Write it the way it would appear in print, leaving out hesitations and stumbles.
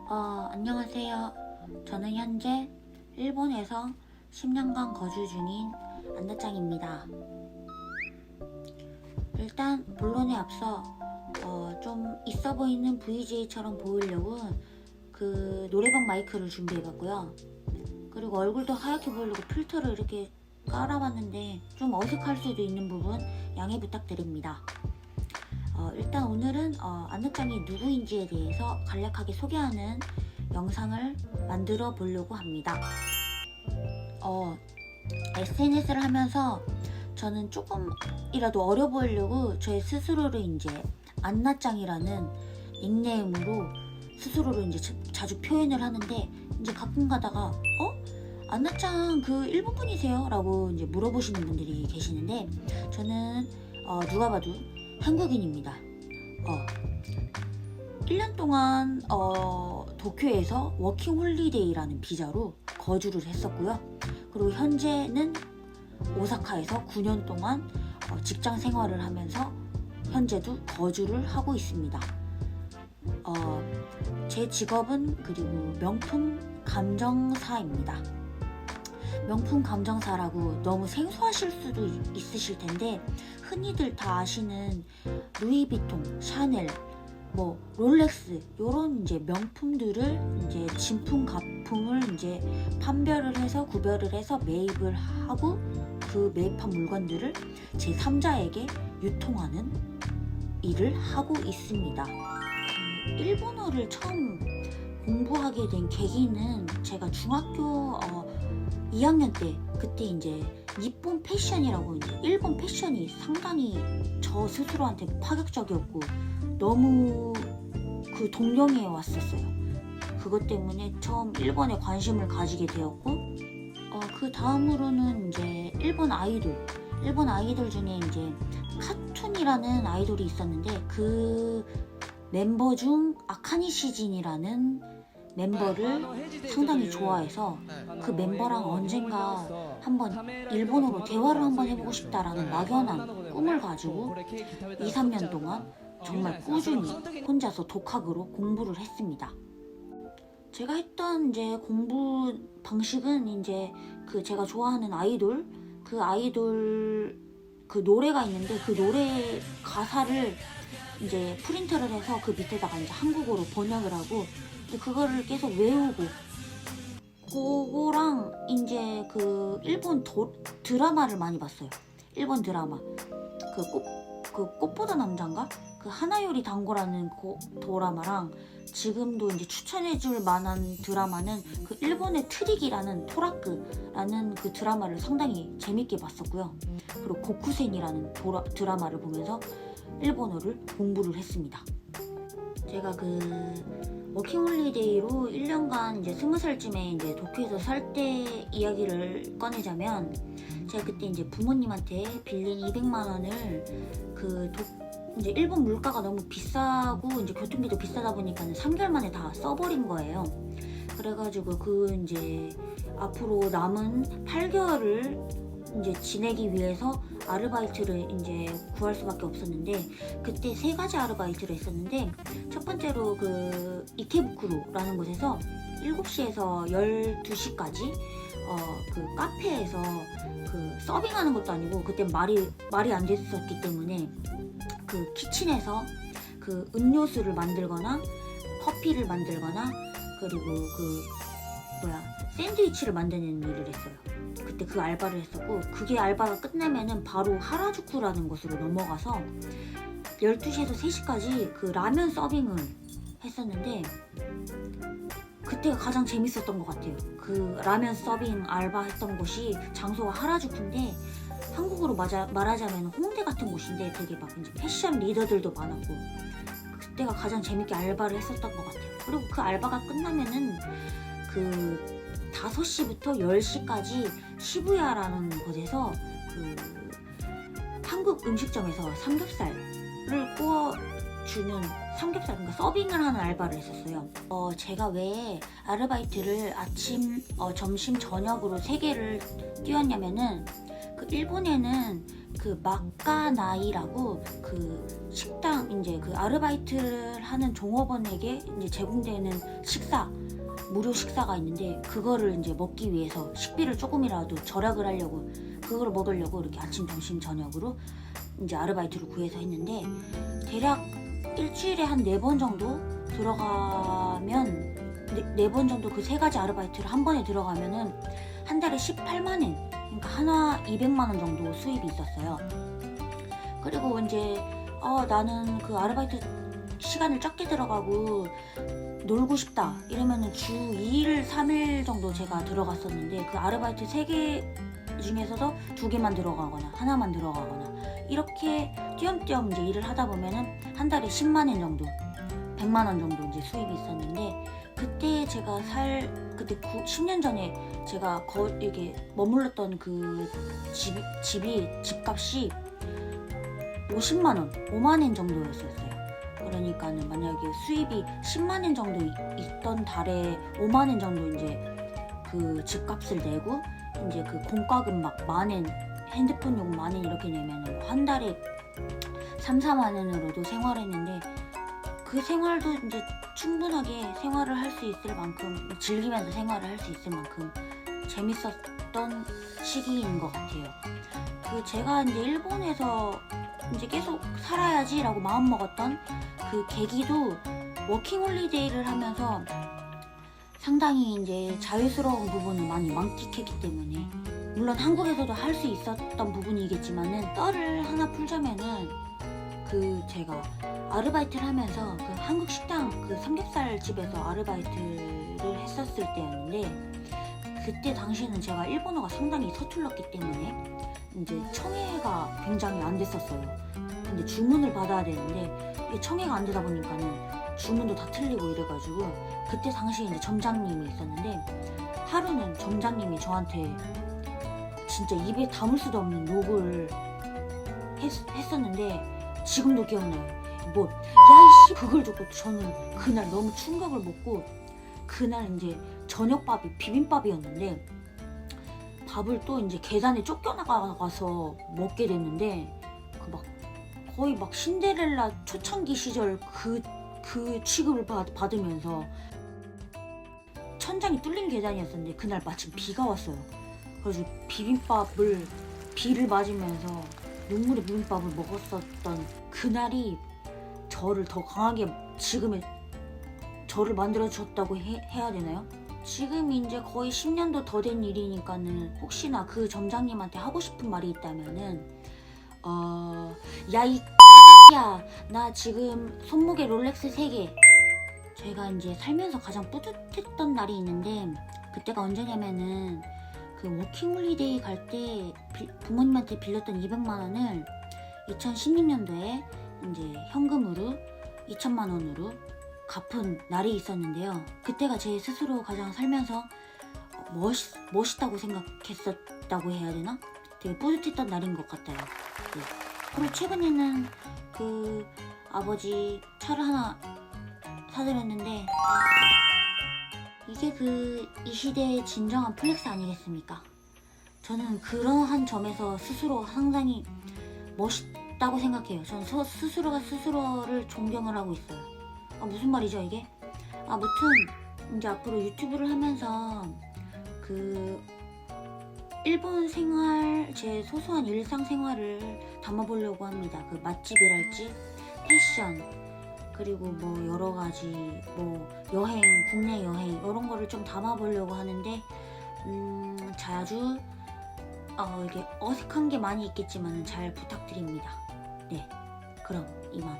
안녕하세요. 저는 현재 일본에서 10년간 거주 중인 안나짱입니다. 일단 본론에 앞서 좀 있어 보이는 VJ처럼 보이려고 그 노래방 마이크를 준비해봤고요. 그리고 얼굴도 하얗게 보이려고 필터를 이렇게 깔아봤는데 좀 어색할 수도 있는 부분 양해 부탁드립니다. 일단 오늘은 안나짱이 누구인지에 대해서 간략하게 소개하는 영상을 만들어 보려고 합니다. SNS를 하면서 저는 조금이라도 어려 보이려고 저의 스스로를 이제 안나짱이라는 닉네임으로 스스로를 이제 자주 표현을 하는데, 이제 가끔 가다가 안나짱 그 일본 분이세요? 라고 이제 물어보시는 분들이 계시는데, 저는 누가 봐도 한국인입니다. 1년 동안 도쿄에서 워킹 홀리데이라는 비자로 거주를 했었고요. 그리고 현재는 오사카에서 9년 동안 직장 생활을 하면서 현재도 거주를 하고 있습니다. 제 직업은 그리고 명품 감정사입니다. 명품 감정사라고 너무 생소하실 수도 있으실 텐데, 흔히들 다 아시는 루이비통, 샤넬, 롤렉스 이런 이제 명품들을 이제 진품 가품을 이제 판별을 해서 구별을 해서 매입을 하고, 그 매입한 물건들을 제3자에게 유통하는 일을 하고 있습니다. 일본어를 처음 공부하게 된 계기는 제가 중학교 2학년 때, 그때 이제 니폰 패션이라고, 이제 일본 패션이 상당히 저 스스로한테 파격적이었고 너무 그 동경해 왔었어요. 그것 때문에 처음 일본에 관심을 가지게 되었고, 그 다음으로는 이제 일본 아이돌 중에 이제 카툰이라는 아이돌이 있었는데, 그 멤버 중 아카니 시진이라는 멤버를 상당히 좋아해서 그 멤버랑 언젠가 한번 일본어로 대화를 한번 해보고 싶다라는 막연한 꿈을 가지고 2, 3년 동안 정말 꾸준히 혼자서 독학으로 공부를 했습니다. 제가 했던 이제 공부 방식은 이제 그 제가 좋아하는 아이돌 그 노래가 있는데, 그 노래 가사를 이제 프린트를 해서 그 밑에다가 이제 한국어로 번역을 하고, 그거를 계속 외우고, 그거랑 이제 그 일본 드라마를 많이 봤어요. 일본 드라마 그 꽃보다 남자인가? 그 하나요리 단고라는 드라마랑, 지금도 이제 추천해줄 만한 드라마는 그 일본의 트릭이라는 토라크라는 그 드라마를 상당히 재밌게 봤었고요. 그리고 고쿠센이라는 드라마를 보면서 일본어를 공부를 했습니다. 제가 그 워킹홀리데이로 1년간 이제 20살쯤에 이제 도쿄에서 살 때 이야기를 꺼내자면, 제가 그때 이제 부모님한테 빌린 200만 원을 이제 일본 물가가 너무 비싸고 이제 교통비도 비싸다 보니까 3개월 만에 다 써버린 거예요. 그래가지고 그 이제 앞으로 남은 8개월을 이제 지내기 위해서 아르바이트를 이제 구할 수밖에 없었는데, 그때 3가지 아르바이트를 했었는데, 첫 번째로 그 이케부쿠로라는 곳에서 7시에서 12시까지 그 카페에서 그 서빙하는 것도 아니고, 그때 말이 안 됐었기 때문에 그 키친에서 그 음료수를 만들거나 커피를 만들거나, 그리고 샌드위치를 만드는 일을 했어요. 그때 그 알바를 했었고, 그게 알바가 끝나면은 바로 하라주쿠라는 곳으로 넘어가서 12시에서 3시까지 그 라면 서빙을 했었는데, 그때가 가장 재밌었던 것 같아요. 그 라면 서빙 알바 했던 곳이 장소가 하라주쿠인데, 한국으로 말하자면 홍대 같은 곳인데, 되게 막 이제 패션 리더들도 많았고, 그때가 가장 재밌게 알바를 했었던 것 같아요. 그리고 그 알바가 끝나면은 그 5시부터 10시까지 시부야라는 곳에서 그 한국 음식점에서 삼겹살을 구워주는 그러니까 서빙을 하는 알바를 했었어요. 제가 왜 아르바이트를 아침, 점심, 저녁으로 3개를 뛰었냐면은, 그 일본에는 그 마카나이라고 그 식당 이제 그 아르바이트를 하는 종업원에게 이제 제공되는 식사, 무료 식사가 있는데 그거를 이제 먹기 위해서 식비를 조금이라도 절약을 하려고 그걸 먹으려고 이렇게 아침, 점심, 저녁으로 이제 아르바이트를 구해서 했는데 대략 일주일에 한 4번 정도 들어가면 4번 정도 그 3가지 아르바이트를 한 번에 들어가면은 한 달에 18만 엔, 그러니까 하나 200만 원 정도 수입이 있었어요. 그리고 이제 나는 그 아르바이트 시간을 적게 들어가고 놀고 싶다 이러면은 주 2일 3일 정도 제가 들어갔었는데 그 아르바이트 3개 중에서도 2개만 들어가거나 하나만 들어가거나 이렇게 띄엄띄엄 이제 일을 하다 보면은 한 달에 10만 엔 정도, 100만 원 정도 이제 수입이 있었는데 그때 제가 그때 10년 전에 제가 이게 머물렀던 그 집값이 50만 원, 5만 엔 정도였었어요. 그러니까는 만약에 수입이 10만 엔 정도 있던 달에 5만 엔 정도 이제 그 집값을 내고 이제 그 공과금 막 만 엔, 핸드폰용 만 엔 이렇게 내면은 한 달에 3, 4만 엔으로도 생활했는데 그 생활도 이제 충분하게 생활을 할 수 있을 만큼 즐기면서 생활을 할 수 있을 만큼 재밌었던 시기인 것 같아요. 그 제가 이제 일본에서 이제 계속 살아야지라고 마음먹었던 그 계기도 워킹홀리데이를 하면서 상당히 이제 자유스러운 부분을 많이 만끽했기 때문에 물론 한국에서도 할 수 있었던 부분이겠지만은 썰을 하나 풀자면은 그 제가 아르바이트를 하면서 그 한국 식당 그 삼겹살 집에서 아르바이트를 했었을 때였는데 그때 당시에는 제가 일본어가 상당히 서툴렀기 때문에 이제 청해가 굉장히 안 됐었어요. 근데 주문을 받아야 되는데 이게 청해가 안 되다 보니까는 주문도 다 틀리고 이래가지고 그때 당시에 이제 점장님이 있었는데 하루는 점장님이 저한테 진짜 입에 담을 수도 없는 욕을 했었는데 지금도 기억나요. 야이씨 그걸 듣고 저는 그날 너무 충격을 먹고 그날 이제 저녁밥이 비빔밥이었는데 밥을 또 이제 계단에 쫓겨나가서 먹게 됐는데 그 막 거의 막 신데렐라 초창기 시절 그 취급을 받으면서 천장이 뚫린 계단이었었는데 그날 마침 비가 왔어요. 그래서 비를 맞으면서 눈물의 비빔밥을 먹었었던 그날이 저를 더 강하게 지금의 저를 만들어줬다고 해야 되나요? 지금 이제 거의 10년도 더 된 일이니까는 혹시나 그 점장님한테 하고 싶은 말이 있다면은 야 이 야 나 지금 손목에 롤렉스 3개 제가 이제 살면서 가장 뿌듯했던 날이 있는데 그때가 언제냐면은 그 워킹홀리데이 갈 때 부모님한테 빌렸던 200만 원을 2016년도에 이제 현금으로 2천만 원으로 갚은 날이 있었는데요. 그때가 제 스스로 가장 살면서 멋있다고 생각했었다고 해야 되나? 되게 뿌듯했던 날인 것 같아요. 네. 그리고 최근에는 그 아버지 차를 하나 사드렸는데 이게 이 시대의 진정한 플렉스 아니겠습니까? 저는 그러한 점에서 스스로 상당히 멋있다고 생각해요. 저는 스스로가 스스로를 존경을 하고 있어요. 무슨 말이죠 이게? 아무튼 이제 앞으로 유튜브를 하면서 그 일본 생활, 제 소소한 일상생활을 담아보려고 합니다. 그 맛집이랄지 패션 그리고 뭐 여러가지 뭐 여행, 국내 여행 이런 거를 좀 담아보려고 하는데 자주 이게 어색한 게 많이 있겠지만 잘 부탁드립니다. 네, 그럼 이만.